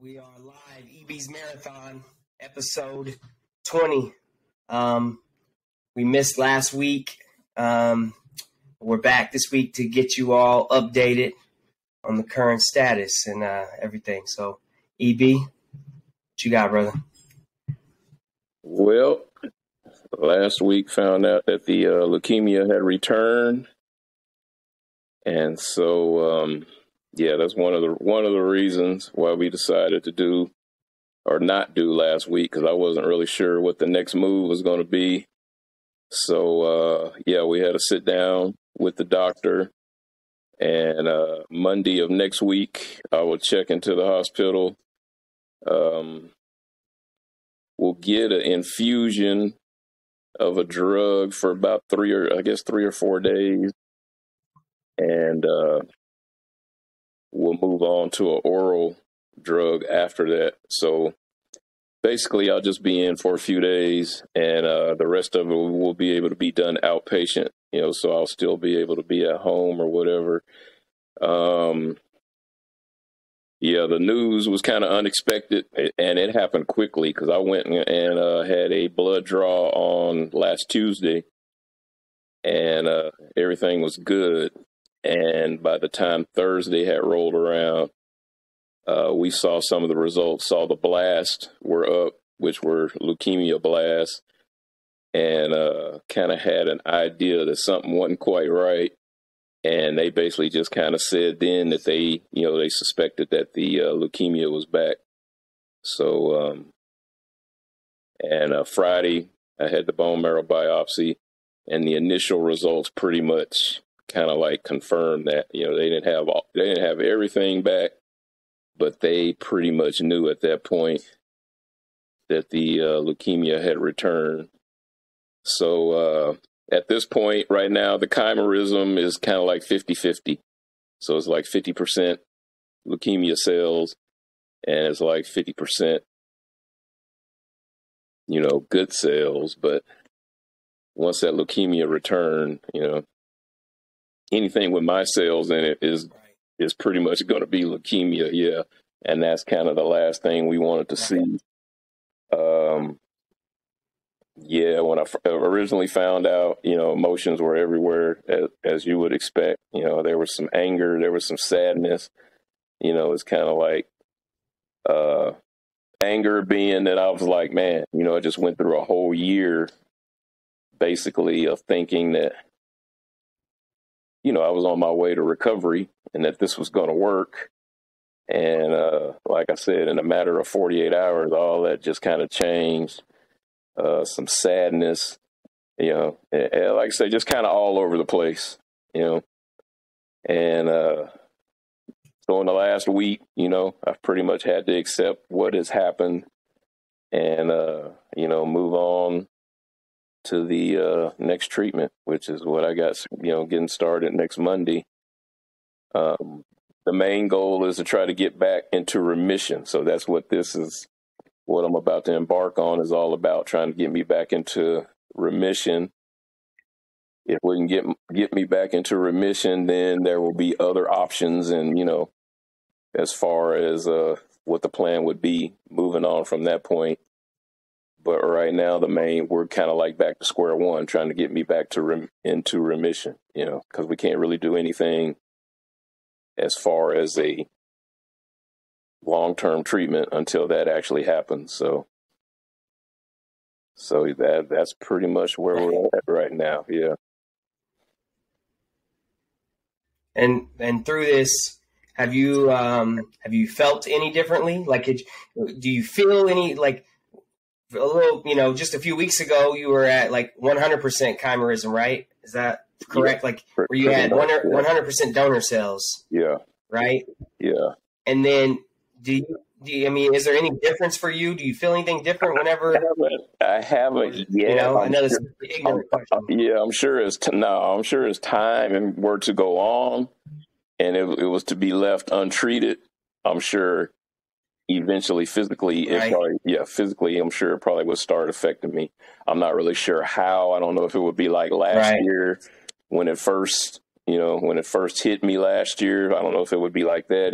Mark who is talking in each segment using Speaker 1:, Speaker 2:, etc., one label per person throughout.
Speaker 1: We are live, EB's Marathon, episode 20. We missed last week. We're back this week to get you all updated on the current status and everything. So, EB, what you got, brother?
Speaker 2: Well, last week found out that the leukemia had returned. And so, that's one of the reasons why we decided to do or not do last week, because I wasn't really sure what the next move was going to be. So, we had to sit down with the doctor, and Monday of next week, I will check into the hospital. We'll get an infusion of a drug for about 3 or 4 days, and we'll move on to an oral drug after that. So basically, I'll just be in for a few days, and the rest of it will be able to be done outpatient, so I'll still be able to be at home or whatever. The news was kind of unexpected, and it happened quickly because I went and had a blood draw on last Tuesday, and everything was good. And by the time Thursday had rolled around, we saw some of the results, saw the blasts were up, which were leukemia blasts, and kind of had an idea that something wasn't quite right. And they basically just kind of said then that they suspected that the leukemia was back. So, Friday, I had the bone marrow biopsy, and the initial results pretty much kind of like confirmed that, they didn't have everything back, but they pretty much knew at that point that the leukemia had returned. So, at this point right now, the chimerism is kind of like 50-50. So it's like 50% leukemia cells, and it's like 50%, good cells. But once that leukemia returned, anything with my cells in it is pretty much going to be leukemia. Yeah. And that's kind of the last thing we wanted to see. When I originally found out, emotions were everywhere, as you would expect. There was some anger, there was some sadness. It's kind of like anger being that I was like, man, I just went through a whole year basically of thinking that, I was on my way to recovery and that this was going to work. And like I said, in a matter of 48 hours, all that just kind of changed. Some sadness, and like I said, just kind of all over the place, and so in the last week, I've pretty much had to accept what has happened and, move on to the next treatment, which is what I got, getting started next Monday. The main goal is to try to get back into remission. So that's what what I'm about to embark on is all about, trying to get me back into remission. If we can get me back into remission, then there will be other options. And, as far as what the plan would be moving on from that point. But right now, we're kind of like back to square one, trying to get me back to into remission, because we can't really do anything as far as a long-term treatment until that actually happens. So that's pretty much where we're at right now. Yeah.
Speaker 1: And through this, have you felt any differently? Like, do you feel any, like, a little, just a few weeks ago, you were at like 100% chimerism, right? Is that correct? Yeah, like where you had 100% donor cells.
Speaker 2: Yeah.
Speaker 1: Right?
Speaker 2: Yeah.
Speaker 1: And then do you, is there any difference for you? Do you feel anything different whenever?
Speaker 2: I haven't yet.
Speaker 1: I know this is an ignorant question.
Speaker 2: Yeah, I'm sure as time and were to go on and it was to be left untreated, I'm sure eventually physically, I'm sure it probably would start affecting me. I'm not really sure how. I don't know if it would be like last year when it first hit me last year. I don't know if it would be like that.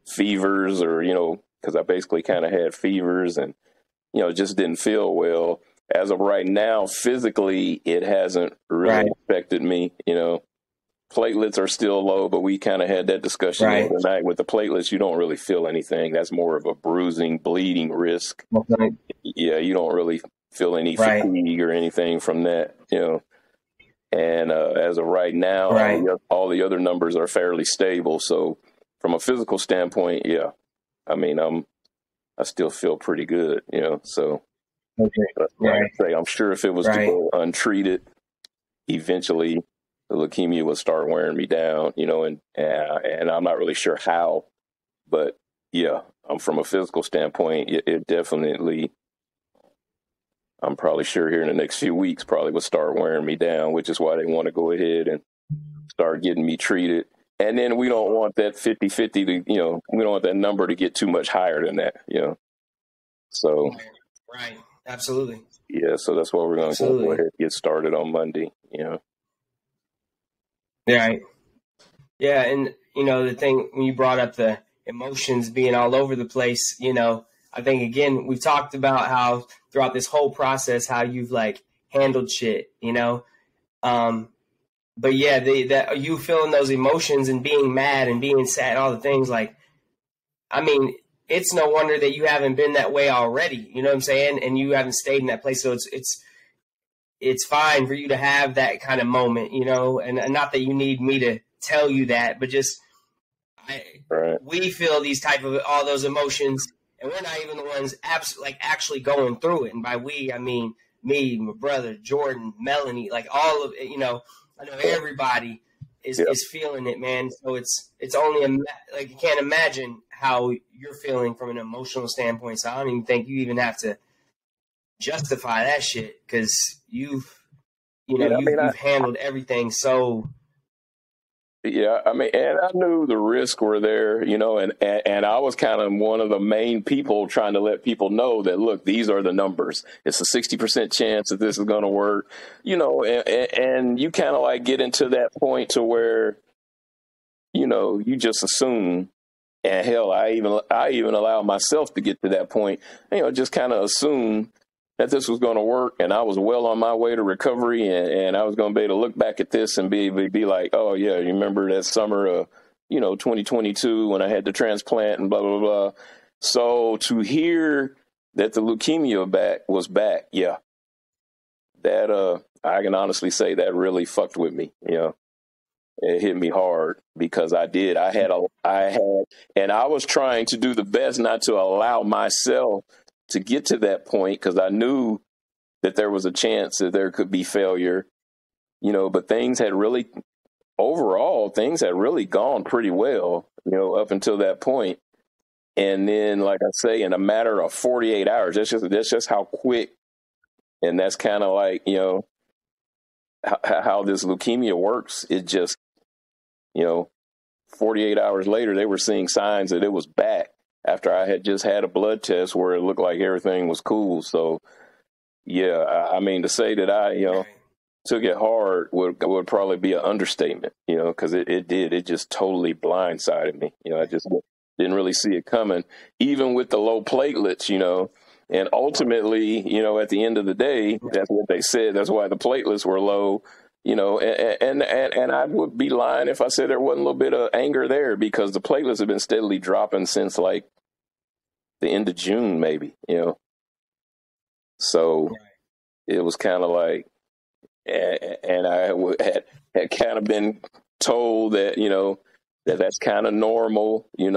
Speaker 2: Fevers or, because I basically kind of had fevers and, just didn't feel well. As of right now, physically, it hasn't really affected me. Platelets are still low, but we kind of had that discussion the other night. With the platelets, you don't really feel anything. That's more of a bruising, bleeding risk.
Speaker 1: Okay.
Speaker 2: Yeah, you don't really feel any fatigue or anything from that, And as of right now, all the other numbers are fairly stable. So from a physical standpoint, yeah, I mean, I still feel pretty good, so like I say, I'm sure if it was to go untreated, eventually the leukemia would start wearing me down, and I'm not really sure how, but yeah, from a physical standpoint, it definitely, I'm probably sure here in the next few weeks probably will start wearing me down, which is why they want to go ahead and start getting me treated. And then we don't want that 50-50 to, we don't want that number to get too much higher than that, So.
Speaker 1: Right. Absolutely.
Speaker 2: Yeah. So that's why we're going to go ahead and get started on Monday,
Speaker 1: Right. Yeah. And, the thing when you brought up the emotions being all over the place, I think, again, we've talked about how throughout this whole process, how you've handled shit, but yeah, that you feeling those emotions and being mad and being sad, all the things it's no wonder that you haven't been that way already. You know what I'm saying? And you haven't stayed in that place. So it's fine for you to have that kind of moment, and not that you need me to tell you that, but just we feel these type of all those emotions, and we're not even the ones actually going through it. And by we, I mean me, my brother, Jordan, Melanie, all of it, I know everybody is feeling it, man. So it's only you can't imagine how you're feeling from an emotional standpoint. So I don't even think you even have to justify that shit, because you've handled everything so.
Speaker 2: Yeah, and I knew the risks were there, and I was kind of one of the main people trying to let people know that, look, these are the numbers. It's a 60% chance that this is going to work, and you kind of get into that point to where, you just assume. And hell, I even allowed myself to get to that point, just kind of assume that this was going to work, and I was well on my way to recovery, and I was going to be able to look back at this and be like, oh yeah, you remember that summer of 2022 when I had the transplant and blah blah blah. So to hear that the leukemia was back, yeah, that I can honestly say that really fucked with me, It hit me hard because I had, and I was trying to do the best not to allow myself to get to that point, because I knew that there was a chance that there could be failure, but things had really gone pretty well, up until that point. And then, like I say, in a matter of 48 hours, that's just how quick. And that's kind of how this leukemia works. It just, 48 hours later, they were seeing signs that it was back after I had just had a blood test where it looked like everything was cool. So, yeah, to say that I, took it hard would probably be an understatement, because it just totally blindsided me. I just didn't really see it coming, even with the low platelets, and ultimately, at the end of the day, that's what they said. That's why the platelets were low. And I would be lying if I said there wasn't a little bit of anger there, because the platelets have been steadily dropping since the end of June, maybe, So it was kind of and I had kind of been told that, that's kind of normal, and,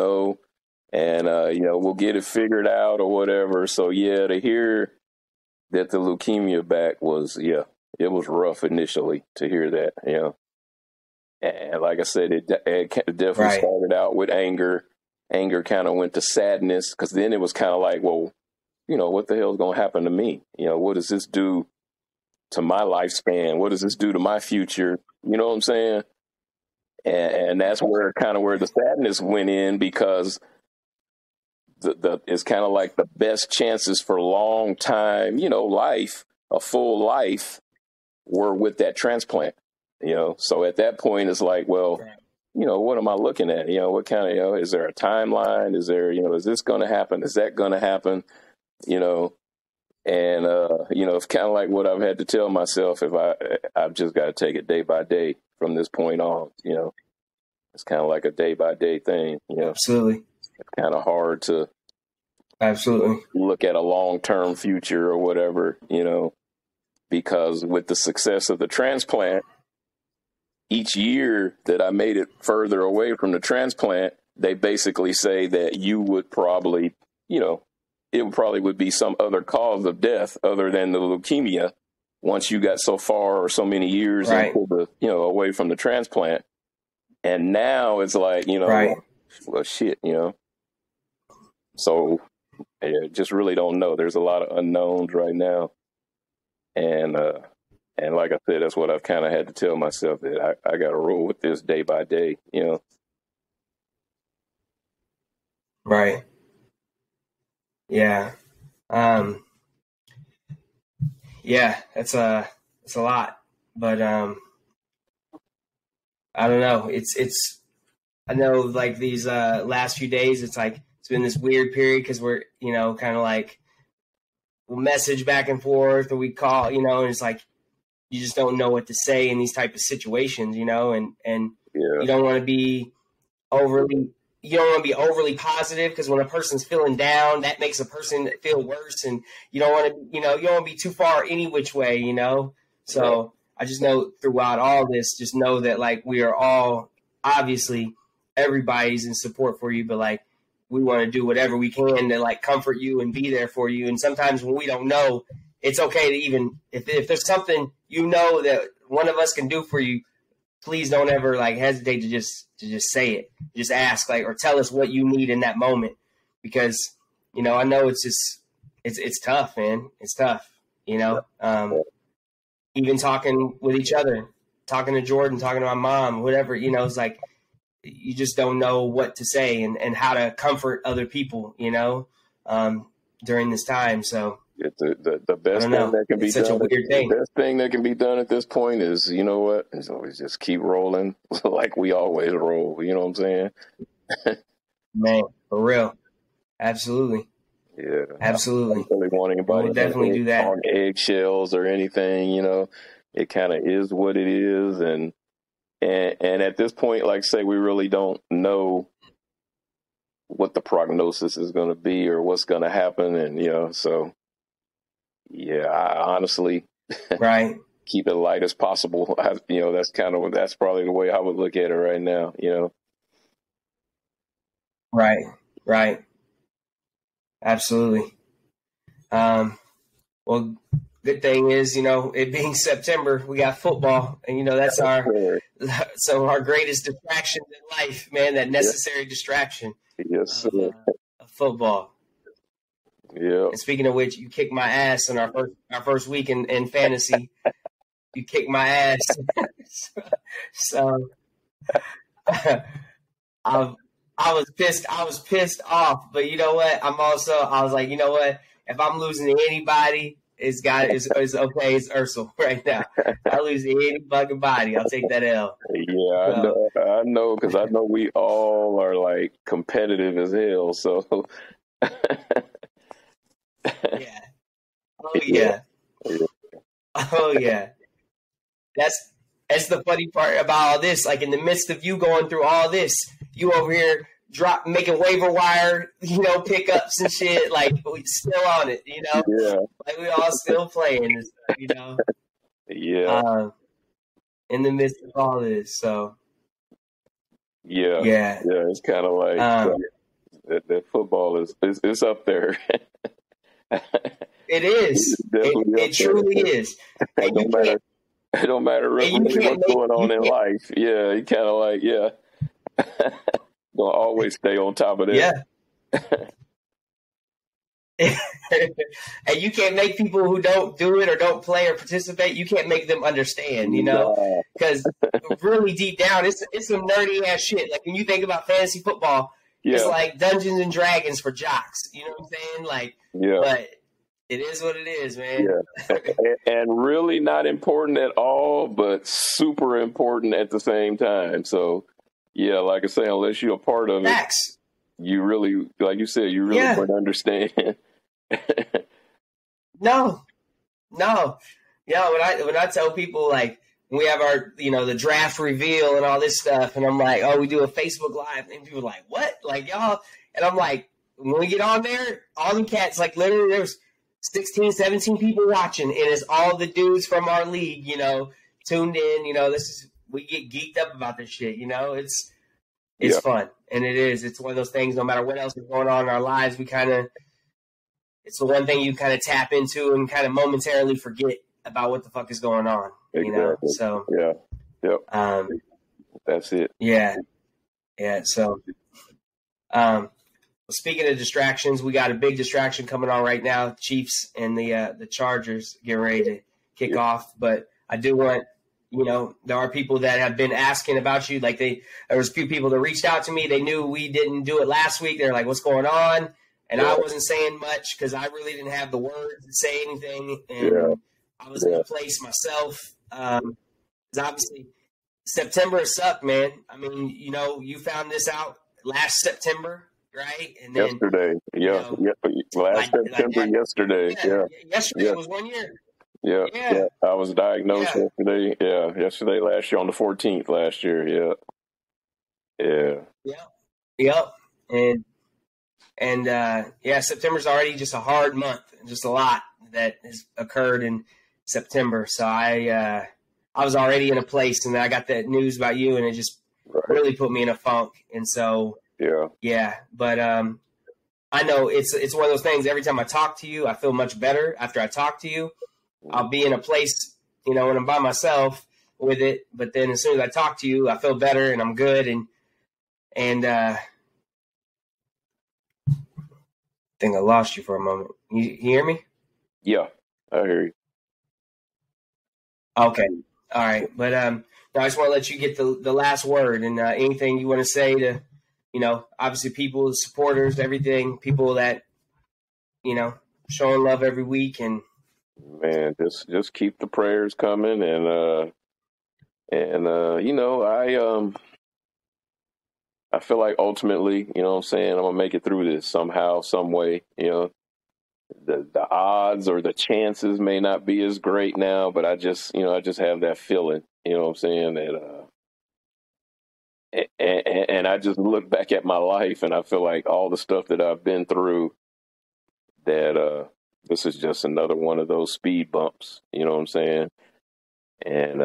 Speaker 2: we'll get it figured out or whatever. So, yeah, to hear that the leukemia back was, it was rough initially to hear that, and like I said, it definitely started out with anger. Anger kind of went to sadness, because then it was kind of well, what the hell is going to happen to me? What does this do to my lifespan? What does this do to my future? You know what I'm saying? And that's where the sadness went in, because it's kind of the best chances for long time, life, a full life, were with that transplant, So at that point, it's well, what am I looking at? What kind of, is there a timeline? Is there, is this going to happen? Is that going to happen? You know, and, it's kind of like what I've had to tell myself I've just got to take it day by day from this point on, it's kind of like a day by day thing,
Speaker 1: Absolutely.
Speaker 2: It's kind of hard to
Speaker 1: absolutely
Speaker 2: look at a long-term future or whatever, because with the success of the transplant, each year that I made it further away from the transplant, they basically say that you would probably, it probably would be some other cause of death other than the leukemia once you got so far or so many years
Speaker 1: right.
Speaker 2: into the, away from the transplant. And now it's like,
Speaker 1: right.
Speaker 2: well, shit, So I just really don't know. There's a lot of unknowns right now. And like I said, that's what I've kind of had to tell myself, that I got to roll with this day by day,
Speaker 1: Right. Yeah. Yeah, it's a lot, but I don't know. I know like these last few days, it's like it's been this weird period because we're kind of like we'll message back and forth or we call, and it's like you just don't know what to say in these type of situations, and you don't want to be overly positive, because when a person's feeling down, that makes a person feel worse, and you don't want to, you don't want to be too far any which way, So I just know throughout all this, just know that like we are all, obviously everybody's in support for you, but like we want to do whatever we can to like comfort you and be there for you. And sometimes when we don't know, it's okay to even if there's something that one of us can do for you, please don't ever like hesitate to just say it. Just ask, like, or tell us what you need in that moment, because I know it's just it's tough, man. It's tough, even talking with each other, talking to Jordan, talking to my mom, whatever, it's like you just don't know what to say and how to comfort other people, during this time. So
Speaker 2: the best thing that can be
Speaker 1: it's such
Speaker 2: done.
Speaker 1: A weird thing.
Speaker 2: The best thing that can be done at this point is, is always just keep rolling like we always roll. You know what I'm saying?
Speaker 1: Man, for real. Absolutely.
Speaker 2: Yeah.
Speaker 1: Absolutely.
Speaker 2: I don't really want anybody
Speaker 1: we'll definitely do that
Speaker 2: on eggshells or anything. It kind of is what it is, and at this point, like say, we really don't know what the prognosis is going to be or what's going to happen, and so. Yeah, I honestly
Speaker 1: right.
Speaker 2: keep it light as possible. That's probably the way I would look at it right now,
Speaker 1: Right. Absolutely. Well, good thing is, it being September, we got football, and that's some of our greatest distractions in life, man. That necessary distraction.
Speaker 2: Yes,
Speaker 1: of football.
Speaker 2: Yeah.
Speaker 1: And speaking of which, you kicked my ass in our first week in fantasy. You kicked my ass. So I was pissed. I was pissed off. But you know what? I was like, you know what? If I'm losing to anybody, it's okay. It's Ercil right now. I lose to any fucking body, I'll take that L.
Speaker 2: Yeah, I know, because I know we all are like competitive as hell. So.
Speaker 1: Yeah. Oh yeah. Oh yeah. That's the funny part about all this. Like in the midst of you going through all this, you over here making waiver wire, pickups and shit. Like we still on it,
Speaker 2: Yeah.
Speaker 1: Like we all still playing and stuff,
Speaker 2: Yeah.
Speaker 1: In the midst of all this, so. Yeah.
Speaker 2: Yeah. It's kind of like that football is up there.
Speaker 1: It is. It truly is.
Speaker 2: It don't matter really what's going on in life. Yeah, you kind of like, gonna always stay on top of that.
Speaker 1: Yeah. And you can't make people who don't do it or don't play or participate, you can't make them understand, because really deep down, it's some nerdy ass shit. Like when you think about fantasy football, it's like Dungeons and Dragons for jocks. You know what I'm saying? Like, but it is what it is, man.
Speaker 2: Yeah. And really not important at all, but super important at the same time. So, Yeah, like I say, unless you're a part of it,
Speaker 1: Facts.
Speaker 2: you really, like you said, you really
Speaker 1: Yeah.
Speaker 2: wouldn't understand.
Speaker 1: No. Yeah, when I tell people like we have our the draft reveal and all this stuff, and I'm like, oh, we do a Facebook Live, and people are like, what? Like y'all, and I'm like, when we get on there, all them cats, like literally there's 16, 17 people watching, and it's all the dudes from our league, tuned in. We get geeked up about this shit. It's fun, and it's one of those things. No matter what else is going on in our lives, it's the one thing you kind of tap into and kind of momentarily forget about what the fuck is going on,
Speaker 2: Exactly.
Speaker 1: So
Speaker 2: yeah, yep. That's it.
Speaker 1: Yeah. So, speaking of distractions, we got a big distraction coming on right now. Chiefs and the Chargers getting ready to kick off. But I do want, there are people that have been asking about you. Like there was a few people that reached out to me. They knew we didn't do it last week. They're like, "What's going on?" And I wasn't saying much because I really didn't have the words to say anything. And I was in a place myself. Because obviously September sucked, man. I mean, you found this out last September, right? And then
Speaker 2: yesterday, last September, yesterday.
Speaker 1: Yesterday was 1 year.
Speaker 2: Yeah. I was diagnosed yesterday. Yeah, yesterday last year on the 14th last year.
Speaker 1: Yep. And September's already just a hard month. Just a lot that has occurred in September. So I was already in a place, and then I got that news about you, and it just really put me in a funk. And so but I know it's one of those things. Every time I talk to you, I feel much better. After I talk to you, I'll be in a place, when I'm by myself with it. But then as soon as I talk to you, I feel better and I'm good. And I think I lost you for a moment. You hear me?
Speaker 2: Yeah, I hear you.
Speaker 1: Okay. All right. But I just want to let you get the last word, and anything you want to say to, obviously people, supporters, everything, people that, showing love every week. And
Speaker 2: man, just keep the prayers coming, and I feel like ultimately, what I'm saying, I'm gonna make it through this somehow, some way. The odds or the chances may not be as great now, but I just have that feeling, what I'm saying, that and I just look back at my life and I feel like all the stuff that I've been through, that this is just another one of those speed bumps, what I'm saying? And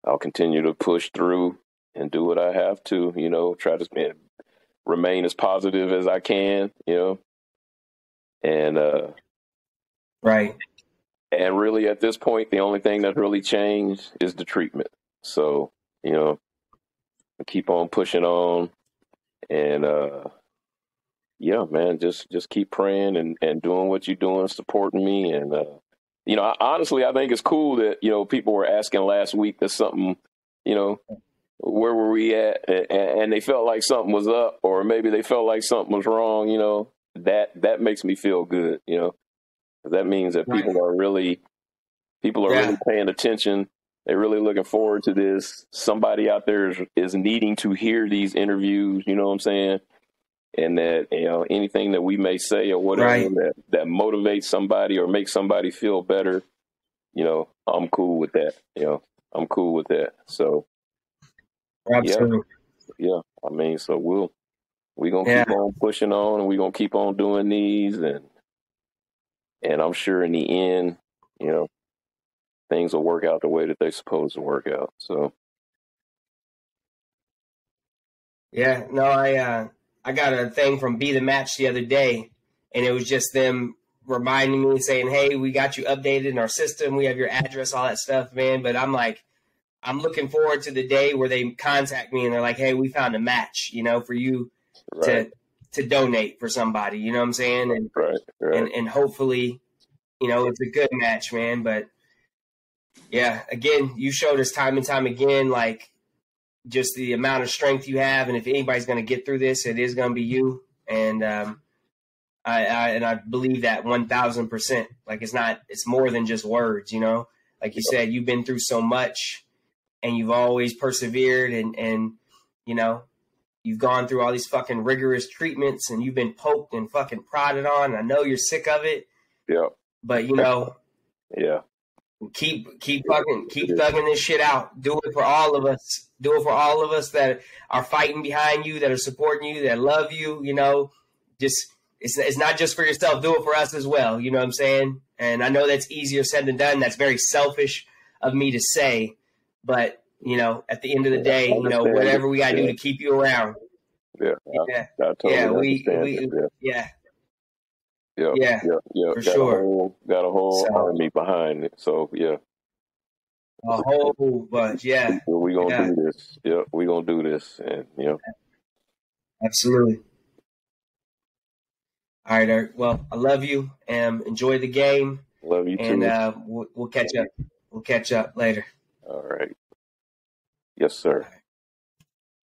Speaker 2: I'll continue to push through and do what I have to, try to remain as positive as I can, and
Speaker 1: right.
Speaker 2: And really at this point, the only thing that really changed is the treatment. So, keep on pushing on, and man, just keep praying and doing what you're doing, supporting me. And honestly, I think it's cool that people were asking last week that something, where were we at, and they felt like something was up, or maybe they felt like something was wrong. That makes me feel good. That means that people are really paying attention. They're really looking forward to this. Somebody out there is needing to hear these interviews, you know what I'm saying? And that, anything that we may say or whatever that motivates somebody or makes somebody feel better, I'm cool with that. I'm cool with that. So,
Speaker 1: absolutely.
Speaker 2: Yeah. I mean, so we're going to keep on pushing on, and we're going to keep on doing these. And I'm sure in the end, things will work out the way that they're supposed to work out. So,
Speaker 1: yeah, no, I got a thing from Be the Match the other day, and it was just them reminding me, saying, "Hey, we got you updated in our system. We have your address, all that stuff, man." But I'm like, I'm looking forward to the day where they contact me and they're like, "Hey, we found a match, for you to donate for somebody." You know what I'm saying? And and hopefully, it's a good match, man. But yeah, again, you showed us time and time again, like, just the amount of strength you have, and if anybody's going to get through this, it is going to be you. And I believe that 1,000%. Like, it's more than just words, Like you said, you've been through so much, and you've always persevered, and you know, you've gone through all these fucking rigorous treatments, and you've been poked and fucking prodded on. I know you're sick of it.
Speaker 2: Yeah.
Speaker 1: But you know,
Speaker 2: yeah.
Speaker 1: Keep thugging this shit out. Do it for all of us. Do it for all of us that are fighting behind you, that are supporting you, that love you. You know, just it's not just for yourself. Do it for us as well. You know what I'm saying? And I know that's easier said than done. That's very selfish of me to say, but you know, at the end of the day, you know, whatever we gotta do to keep you around.
Speaker 2: Yeah, I totally understand. Yeah,
Speaker 1: for sure.
Speaker 2: Got a whole army behind it. So yeah,
Speaker 1: a whole bunch. Yeah,
Speaker 2: we gonna do this. Yeah, we gonna do this, and
Speaker 1: absolutely. All right, Eric. Well, I love you, and enjoy the game.
Speaker 2: Love you too.
Speaker 1: And we'll catch up. We'll catch up later.
Speaker 2: All right. Yes, sir.